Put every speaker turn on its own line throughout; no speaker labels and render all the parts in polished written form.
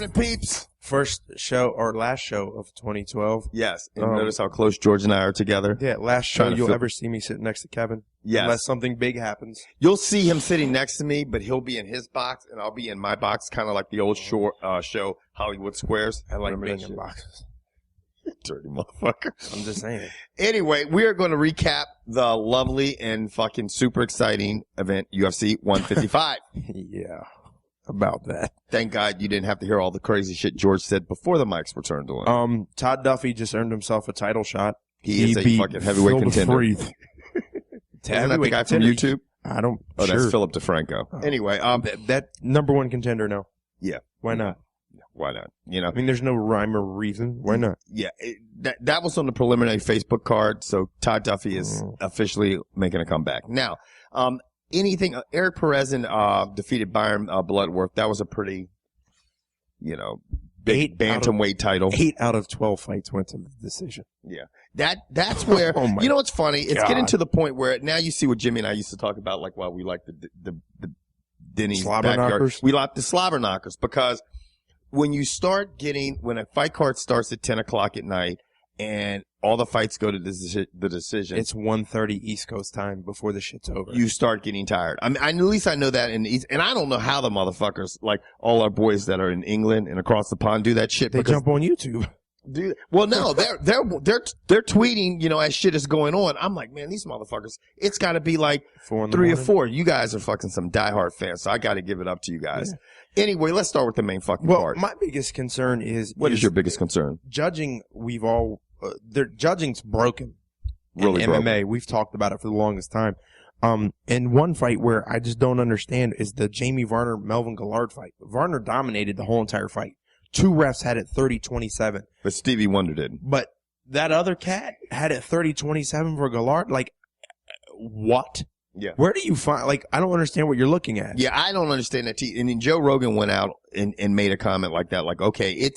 happening, peeps?
First show or last show of 2012.
Yes. And notice how close George and I are together.
Yeah, last show you'll ever see me sitting next to Kevin.
Yes.
Unless something big happens.
You'll see him sitting next to me, but he'll be in his box and I'll be in my box, kind of like the old show Hollywood Squares.
I like
Remember
being
that
in
shit?
boxes.
Dirty motherfucker.
I'm just saying.
Anyway, we are going to recap the lovely and fucking super exciting event, UFC 155.
Yeah. About that.
Thank God you didn't have to hear all the crazy shit George said before the mics were turned on.
Todd Duffy just earned himself a title shot.
He is a fucking heavyweight contender.
Isn't
that the guy from YouTube?
I don't.
Oh,
sure.
that's Philip DeFranco. Anyway,
that number one contender now.
Yeah.
Why not?
Why not? You know,
I mean, there's no rhyme or reason. Why not?
Yeah, that was on the preliminary Facebook card. So Todd Duffy is officially making a comeback now. Anything Eric Perez defeated Byron Bloodworth. That was a pretty, big bantamweight title.
8 out of 12 fights went to the decision.
Yeah, that's where you know what's funny. It's getting to the point where now you see what Jimmy and I used to talk about, like while we like the Denny's
slobber knockers.
We like the slobber knockers because when you start when a fight card starts at 10 o'clock at night and all the fights go to the decision.
It's 1:30 East Coast time before the shit's over.
You start getting tired. I mean, at least I know that in the East, and I don't know how the motherfuckers, like all our boys that are in England and across the pond, do that shit.
They jump on YouTube.
Well, no, they're tweeting, as shit is going on. I'm like, man, these motherfuckers, it's got to be like 3 or 4. You guys are fucking some diehard fans, so I got to give it up to you guys. Yeah. Anyway, let's start with the main fucking part.
My biggest concern is
what is your biggest concern?
Judging. Their judging's broken.
Really
in
broken.
MMA. We've talked about it for the longest time. And one fight where I just don't understand is the Jamie Varner Melvin Gillard fight. Varner dominated the whole entire fight. 2 refs had it 30-27.
But Stevie Wonder didn't.
But that other cat had it 30-27 for Gillard. Like, what?
Yeah.
Where do you find, I don't understand what you're looking at.
Yeah, I don't understand that. And then Joe Rogan went out and made a comment like that. Like, okay,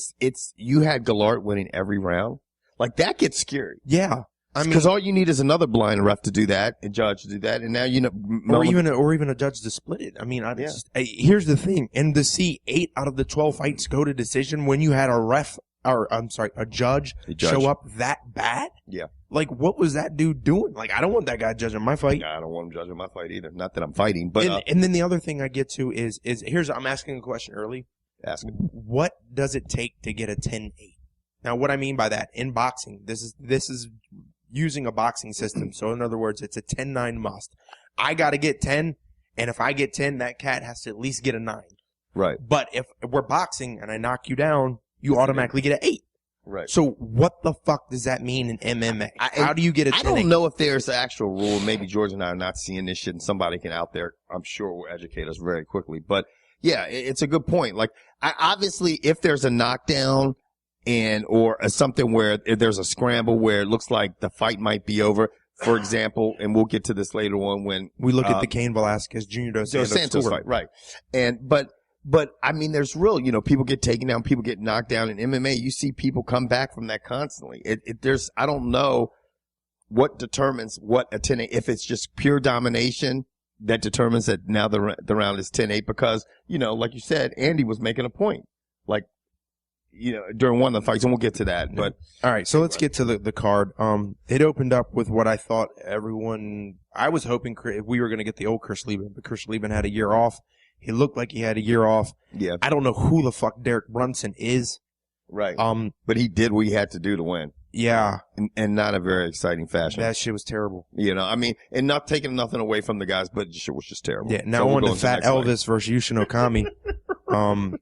you had Gillard winning every round. Like, that gets scary.
Yeah. I mean,
because all you need is another blind ref to do that, a judge to do that, and now
or even a judge to split it. I mean, here's the thing, and to see 8 out of the 12 fights go to decision when you had a judge show up that bad.
Yeah,
like what was that dude doing? Like, I don't want that guy judging my fight.
I don't want him judging my fight either. Not that I'm fighting, but
and then the other thing I get to is I'm asking a question early.
Ask it.
What does it take to get a 10-8? Now, what I mean by that in boxing, this is using a boxing system. So in other words, it's a 10-9 must. I got to get 10, and if I get 10, that cat has to at least get a 9.
Right.
But if we're boxing and I knock you down, you automatically get an 8.
Right.
So what the fuck does that mean in MMA? How do you get a 10-8?
I don't know if there's an actual rule. Maybe George and I are not seeing this shit, and somebody can out there, I'm sure, will educate us very quickly. But yeah, it's a good point. Like, obviously, if there's a knockdown or something where there's a scramble where it looks like the fight might be over, for example, and we'll get to this later on when
we look at the Cain Velasquez Junior Dos Santos
fight, right? But I mean, there's real, people get taken down, people get knocked down in MMA. You see people come back from that constantly. I don't know what determines what a 10-8, if it's just pure domination that determines that now the round is 10-8 because, like you said, Andy was making a point. Like, during one of the fights, and we'll get to that. But
all right, so let's get to the card. It opened up with what I thought I was hoping we were going to get the old Chris Lieben, but Chris Lieben had a year off. He looked like he had a year off.
Yeah.
I don't know who the fuck Derek Brunson is.
Right. But he did what he had to do to win.
Yeah.
And not a very exciting fashion.
That shit was terrible.
I mean, and not taking nothing away from the guys, but it was just terrible.
Yeah. Now on to Fat Elvis versus Yushin Okami.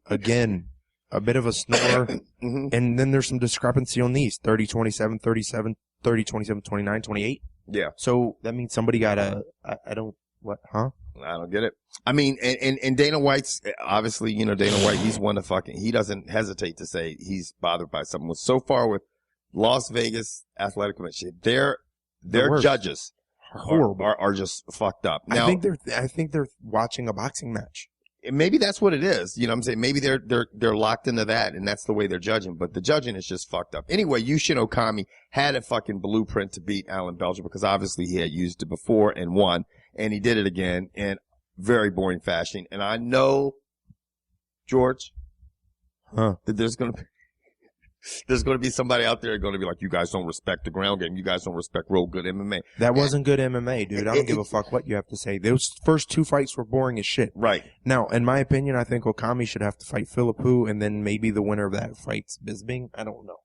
Again, a bit of a snore.
Mm-hmm.
And then there's some discrepancy on these. 30-27, 37, 30-27, 29, 28.
Yeah.
So that means somebody got I
don't get it. I mean, and Dana White's, obviously, Dana White, he's one to he doesn't hesitate to say he's bothered by something. So far with Las Vegas Athletic Commission, their judges are just fucked up. Now,
I think they're watching a boxing match.
Maybe that's what it is. You know what I'm saying? Maybe they're locked into that and that's the way they're judging, but the judging is just fucked up. Anyway, Yushin Okami had a fucking blueprint to beat Alan Belcher because obviously he had used it before and won, and he did it again in very boring fashion. And I know, George, that there's going to be somebody out there going to be like, you guys don't respect the ground game. You guys don't respect real good MMA.
That wasn't good MMA, dude. I don't give a fuck what you have to say. Those first 2 fights were boring as shit.
Right.
Now, in my opinion, I think Okami should have to fight Philippou, and then maybe the winner of that fights Bisping. I don't know.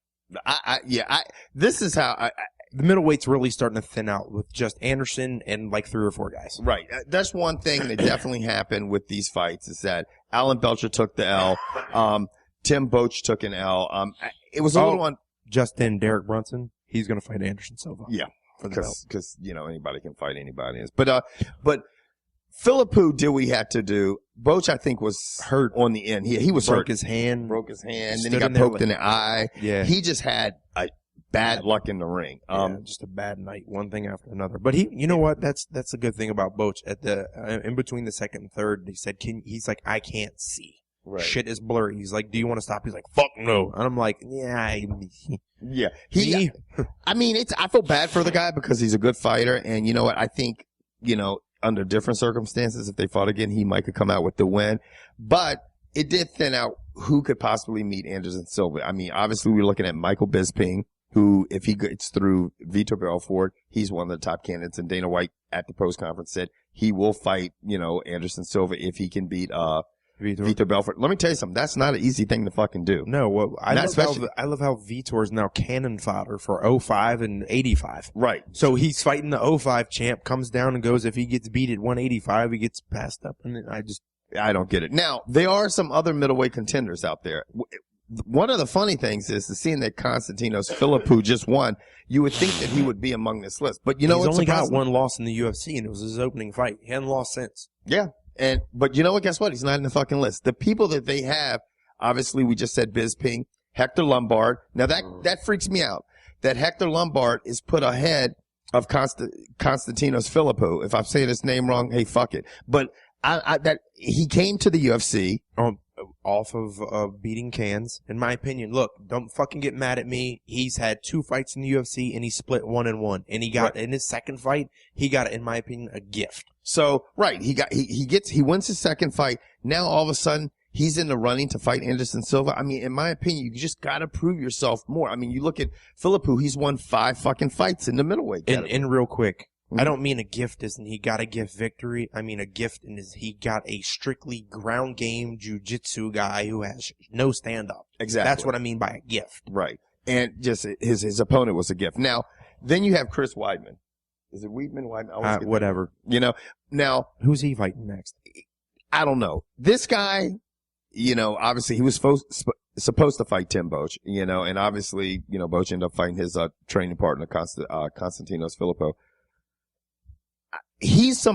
This is how
the middleweight's really starting to thin out with just Anderson and like 3 or 4 guys.
Right. That's one thing that definitely happened with these fights is that Alan Belcher took the L. Tim Boetsch took an L. It was a little on.
Just in Derek Brunson, he's going to fight Anderson Silva.
Yeah. Because, anybody can fight anybody. But Philippou did what he had to do. Boetsch, I think, was hurt on the end. He was
broke
hurt.
his hand.
Then he got poked in the eye.
Yeah.
He just had a bad luck in the ring.
Just a bad night, one thing after another. But you know what? That's the good thing about Boetsch. At the in between the second and third, he said, he's like, I can't see.
Right.
Shit is blurry. He's like, do you want to stop? He's like, fuck no. And I'm like, yeah.
Yeah. I feel bad for the guy because he's a good fighter. And you know what? I think, under different circumstances, if they fought again, he might could come out with the win. But it did thin out who could possibly meet Anderson Silva. I mean, obviously we're looking at Michael Bisping, who, if he gets through Vitor Belfort, he's one of the top candidates. And Dana White at the post conference said he will fight, Anderson Silva if he can beat, Vitor Belfort. Let me tell you something. That's not an easy thing to fucking do.
No, well, I love how Vitor is now cannon fodder for 05 and 85.
Right.
So he's fighting the 05 champ, comes down and goes, if he gets beat at 185, he gets passed up. And
I don't get it. Now, there are some other middleweight contenders out there. One of the funny things is seeing that Constantinos Philippou just won. You would think that he would be among this list, but he's
only got 1 loss in the UFC, and it was his opening fight. He hadn't lost since.
Yeah. But you know what? Guess what? He's not in the fucking list. The people that they have, obviously, we just said Bisping, Hector Lombard. Now that freaks me out. That Hector Lombard is put ahead of Constantinos Philippou. If I'm saying his name wrong, hey, fuck it. But that he came to the UFC
off of beating cans. In my opinion, look, don't fucking get mad at me. He's had 2 fights in the UFC and he split 1-1. And he got in his second fight, he got, in my opinion, a gift.
So, right, he wins his second fight. Now all of a sudden he's in the running to fight Anderson Silva. I mean, in my opinion, you just got to prove yourself more. I mean, you look at Philippou, he's won 5 fucking fights in the middleweight category.
And real quick, I don't mean a gift as in he got a gift victory. I mean a gift in is he got a strictly ground game jiu-jitsu guy who has no stand-up.
Exactly.
That's what I mean by a gift.
Right. And just his opponent was a gift. Now, then you have Chris Weidman. Is it Weidman?
Whatever.
Now.
Who's he fighting next?
I don't know. This guy, obviously he was supposed to fight Tim Boetsch, and obviously, Boetsch ended up fighting his training partner, Constantinos Philippou. He's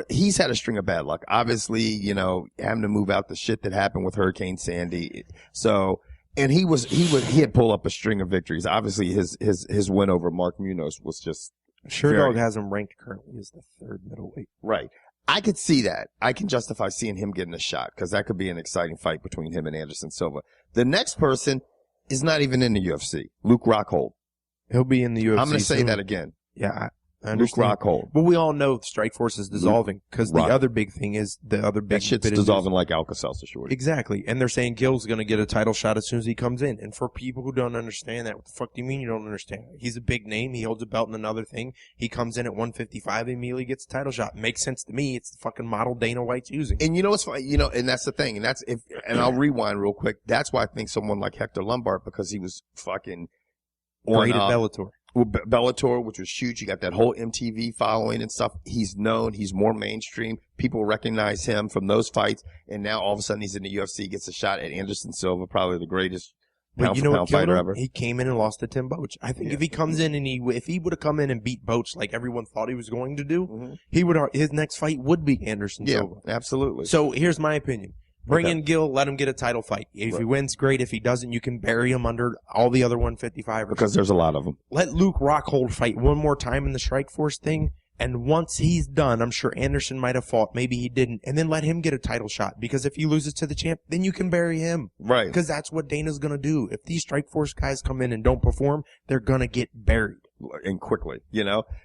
he's had a string of bad luck. Obviously, having to move out the shit that happened with Hurricane Sandy. So, and he had pulled up a string of victories. Obviously, his win over Mark Munoz was just
Dog has him ranked currently as the 3rd middleweight.
Right. I could see that. I can justify seeing him getting a shot because that could be an exciting fight between him and Anderson Silva. The next person is not even in the UFC. Luke Rockhold.
He'll be in the UFC.
I'm going to say that again.
Yeah, I understand.
Luke Rockhold.
But we all know Strikeforce is dissolving because the other big thing is that
shit's dissolving like Alka-Seltzer shorty.
Exactly. And they're saying Gill's going to get a title shot as soon as he comes in. And for people who don't understand that, what the fuck do you mean you don't understand? He's a big name. He holds a belt in another thing. He comes in at 155 and immediately gets a title shot. Makes sense to me. It's the fucking model Dana White's using.
And you know what's funny? And that's the thing. And I'll rewind real quick. That's why I think someone like Hector Lombard, because he was fucking
great at Bellator.
Bellator, which was huge. You got that whole MTV following and stuff. He's known. He's more mainstream. People recognize him from those fights. And now all of a sudden he's in the UFC, gets a shot at Anderson Silva, probably the greatest pound-for-pound fighter ever.
He came in and lost to Tim Boetsch. I think if he comes in and if he would have come in and beat Boetsch like everyone thought he was going to do, his next fight would be Anderson Silva.
Yeah, absolutely.
So here's my opinion. Bring in Gill, let him get a title fight. If he wins, great. If he doesn't, you can bury him under all the other 155ers.
Because there's a lot of them.
Let Luke Rockhold fight one more time in the Strikeforce thing, and once he's done, I'm sure Anderson might have fought. Maybe he didn't. And then let him get a title shot. Because if he loses to the champ, then you can bury him.
Right.
Because that's what Dana's going to do. If these Strikeforce guys come in and don't perform, they're going to get buried.
And quickly,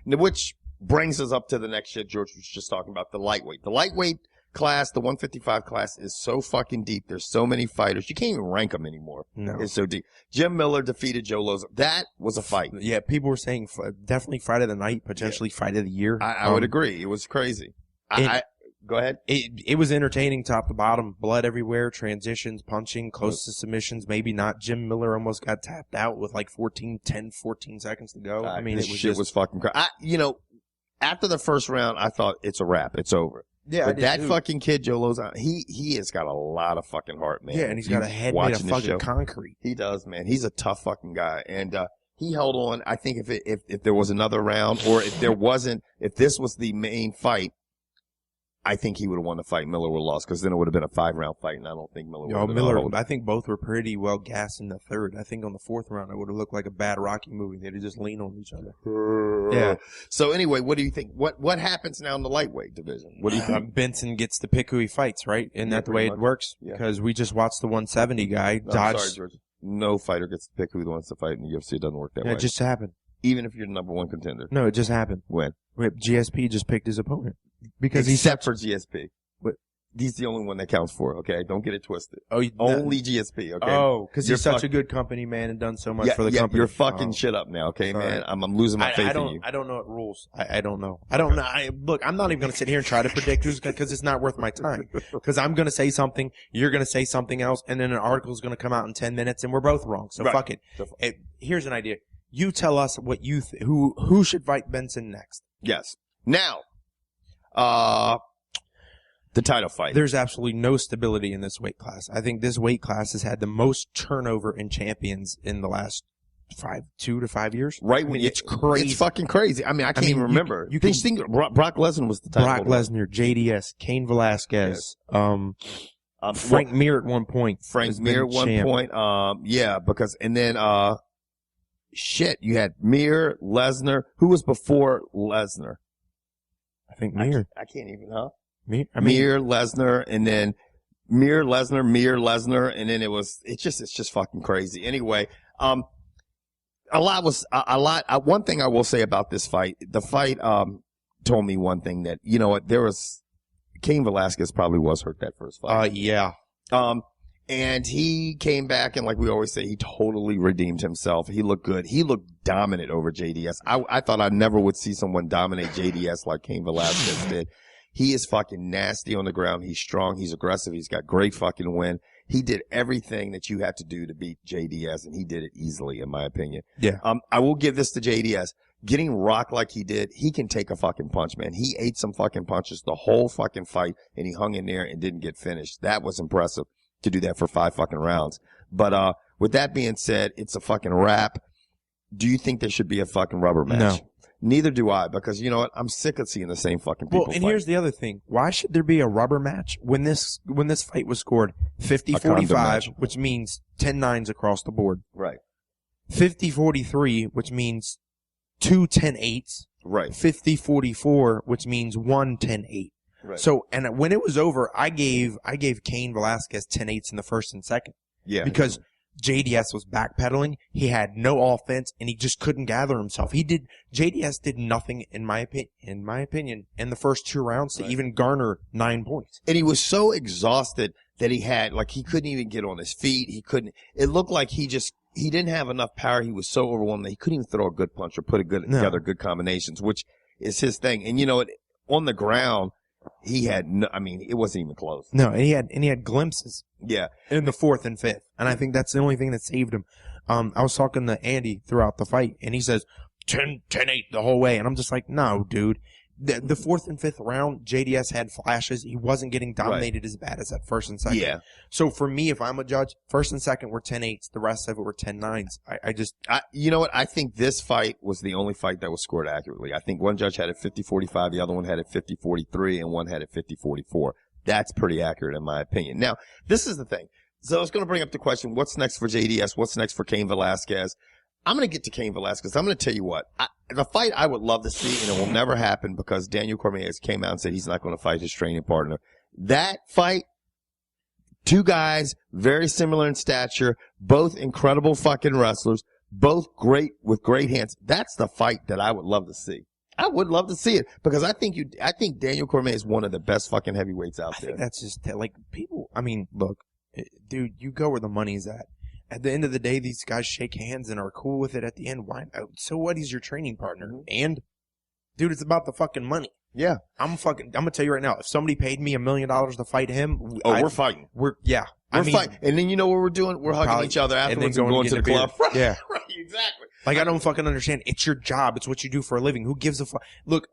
Which brings us up to the next shit George was just talking about, the lightweight. The lightweight class, the 155 class, is so fucking deep. There's so many fighters. You can't even rank them anymore.
No.
It's so deep. Jim Miller defeated Joe Lauzon. That was a fight.
Yeah, people were saying definitely fight of the night, potentially fight of the year.
I would agree. It was crazy. Go ahead.
It was entertaining top to bottom. Blood everywhere, transitions, punching, close to submissions, maybe not. Jim Miller almost got tapped out with like 14 seconds to go. I mean,
it was fucking crazy. After the first round, I thought it's a wrap. It's over.
Yeah,
but that fucking kid, Joe Lauzon, he has got a lot of fucking heart, man.
Yeah, and he's got a head made of fucking concrete.
He does, man. He's a tough fucking guy. And, he held on. I think if there was another round, or if this was the main fight, I think he would have won the fight. Miller would have lost, because then it would have been a 5-round fight, and I don't think Miller would have been.
I think both were pretty well gassed in the third. I think on the fourth round, it would have looked like a bad Rocky movie. They'd have just leaned on each other. Yeah.
So anyway, what do you think? What happens now in the lightweight division? What do you think?
Benson gets to pick who he fights, right? Isn't that the way it works? Yeah. Because we just watched the 170 guy dodge.
Sorry, George. No fighter gets to pick who wants to fight in the UFC. It doesn't work that way.
It just happened.
Even if you're the number one contender.
No, it just happened.
When?
GSP just picked his opponent. Because
Except for GSP. He's the only one that counts for, okay? Don't get it twisted. Only GSP, okay?
Oh, because he's such a good company man and done so much for the company.
You're fucking shit up now, okay, man? I'm losing my faith in you.
I don't know what rules. I don't know. Look, I'm not even going to sit here and try to predict who's because it's not worth my time. Because I'm going to say something, you're going to say something else, and then an article is going to come out in 10 minutes, and we're both wrong. So fuck it. Here's an idea. You tell us what you who should fight Benson next.
Yes. Now, the title fight.
There's absolutely no stability in this weight class. I think this weight class has had the most turnover in champions in the last 2 to 5 years.
Right.
It's crazy.
It's fucking crazy. I mean, I can't even remember. You can think Brock Lesnar was the title.
Brock Lesnar, JDS, Cain Velasquez, Frank Mir at one point.
Frank Mir at one point. Because, and then, you had Mir, Lesnar. Who was before Lesnar?
I think Mir.
I can't even, huh?
Mir,
Lesnar, and then Mir, Lesnar, and then it's just fucking crazy. Anyway, one thing I will say about this fight, the fight, told me one thing that, you know what, Cain Velasquez probably was hurt that first fight.
Yeah.
And he came back, and like we always say, he totally redeemed himself. He looked good. He looked dominant over JDS. I thought I never would see someone dominate JDS like Cain Velasquez did. He is fucking nasty on the ground. He's strong. He's aggressive. He's got great fucking win. He did everything that you have to do to beat JDS, and he did it easily, in my opinion.
Yeah.
I will give this to JDS. Getting rocked like he did, he can take a fucking punch, man. He ate some fucking punches the whole fucking fight, and he hung in there and didn't get finished. That was impressive to do that for 5 fucking rounds. But with that being said, it's a fucking wrap. Do you think there should be a fucking rubber match?
No.
Neither do I, because you know what? I'm sick of seeing the same fucking people fight.
Here's the other thing. Why should there be a rubber match when this fight was scored 50-45, which means 10-9s across the board.
Right.
50-43, which means 2 10-8s.
Right.
50-44, which means 1 10-8.
Right.
So, and when it was over, I gave Cain Velasquez 10-8s in the first and second.
Yeah.
Because JDS was backpedaling. He had no offense, and he just couldn't gather himself. JDS did nothing, in my opinion, in the first 2 rounds to even garner 9 points.
And he was so exhausted that he couldn't even get on his feet. It looked like he didn't have enough power. He was so overwhelmed that he couldn't even throw a good punch or put together good combinations, which is his thing. And you know, on the ground, he had it wasn't even close.
No, and he had glimpses.
Yeah.
In the 4th and 5th. And I think that's the only thing that saved him. I was talking to Andy throughout the fight, and he says 10-8 the whole way. And I'm just like, no, dude. The 4th and 5th round, JDS had flashes. He wasn't getting dominated as bad as that first and second.
Yeah.
So for me, if I'm a judge, first and second were 10-8s. The rest of it were 10-9s.
You know what? I think this fight was the only fight that was scored accurately. I think one judge had it 50-45, the other one had it 50-43, and one had it 50-44. That's pretty accurate in my opinion. Now, this is the thing. So I was going to bring up the question, what's next for JDS? What's next for Cain Velasquez? I'm going to get to Cain Velasquez. I'm going to tell you what. The fight I would love to see, and it will never happen because Daniel Cormier came out and said he's not going to fight his training partner. That fight, 2 guys, very similar in stature, both incredible fucking wrestlers, both great with great hands. That's the fight that I would love to see. I would love to see it because I think Daniel Cormier is one of the best fucking heavyweights out there.
I think that's just like people. I mean, look, dude, you go where the money's at. At the end of the day, these guys shake hands and are cool with it at the end. Why? So what? He's your training partner.
Mm-hmm.
And, dude, it's about the fucking money.
Yeah.
I'm going to tell you right now, if somebody paid me $1 million to fight him.
We're fighting.
We're
fighting. And then you know what we're doing? We're hugging each other afterwards and going to the club.
Right. Yeah.
Right, exactly.
Like, I don't fucking understand. It's your job. It's what you do for a living. Who gives a fuck? Look,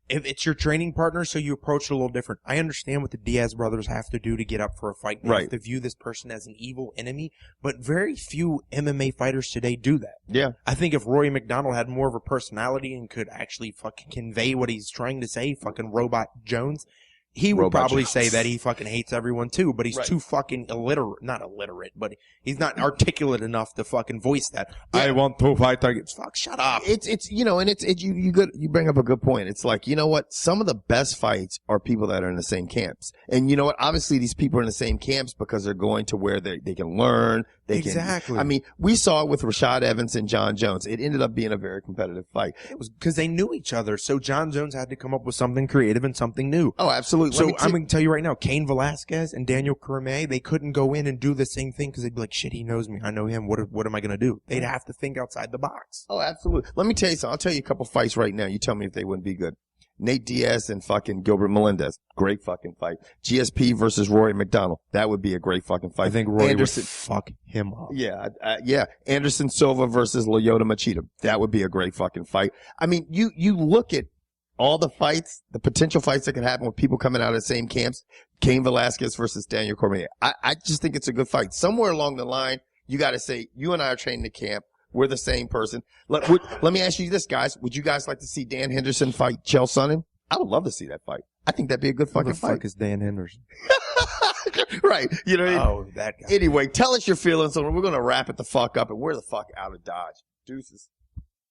if it's your training partner, so you approach it a little different. I understand what the Diaz brothers have to do to get up for a fight. They have to view this person as an evil enemy, but very few MMA fighters today do that.
Yeah.
I think if Rory McDonald had more of a personality and could actually fucking convey what he's trying to say, fucking Robot Jones, he would probably say that he fucking hates everyone too, but he's too fucking not illiterate, but he's not articulate enough to fucking voice that. Yeah. I want to fight targets. Fuck, shut up.
It's you know, and you bring up a good point. It's like, you know what? Some of the best fights are people that are in the same camps. And you know what? Obviously these people are in the same camps because they're going to where they can learn.
Exactly.
I mean, we saw it with Rashad Evans and John Jones. It ended up being a very competitive fight.
It was because they knew each other. So John Jones had to come up with something creative and something new.
Oh, absolutely.
So I'm going to tell you right now, Cain Velasquez and Daniel Cormier, they couldn't go in and do the same thing because they'd be like, shit, he knows me. I know him. What am I going to do? They'd have to think outside the box.
Oh, absolutely. Let me tell you something. I'll tell you a couple fights right now. You tell me if they wouldn't be good. Nate Diaz and fucking Gilbert Melendez. Great fucking fight. GSP versus Rory McDonald. That would be a great fucking fight.
I think Rory would fuck him up.
Yeah. Yeah. Anderson Silva versus Lyoto Machida. That would be a great fucking fight. I mean, you look at all the fights, the potential fights that could happen with people coming out of the same camps. Cain Velasquez versus Daniel Cormier. I just think it's a good fight. Somewhere along the line, you got to say, you and I are training the camp. We're the same person. Let me ask you this, guys. Would you guys like to see Dan Henderson fight Chael Sonnen? I would love to see that fight. I think that'd be a good fucking fight.
Who the fuck is Dan Henderson?
Right. You know what I mean?
Oh, that guy.
Anyway, tell us your feelings on it. We're going to wrap it the fuck up and we're the fuck out of Dodge. Deuces.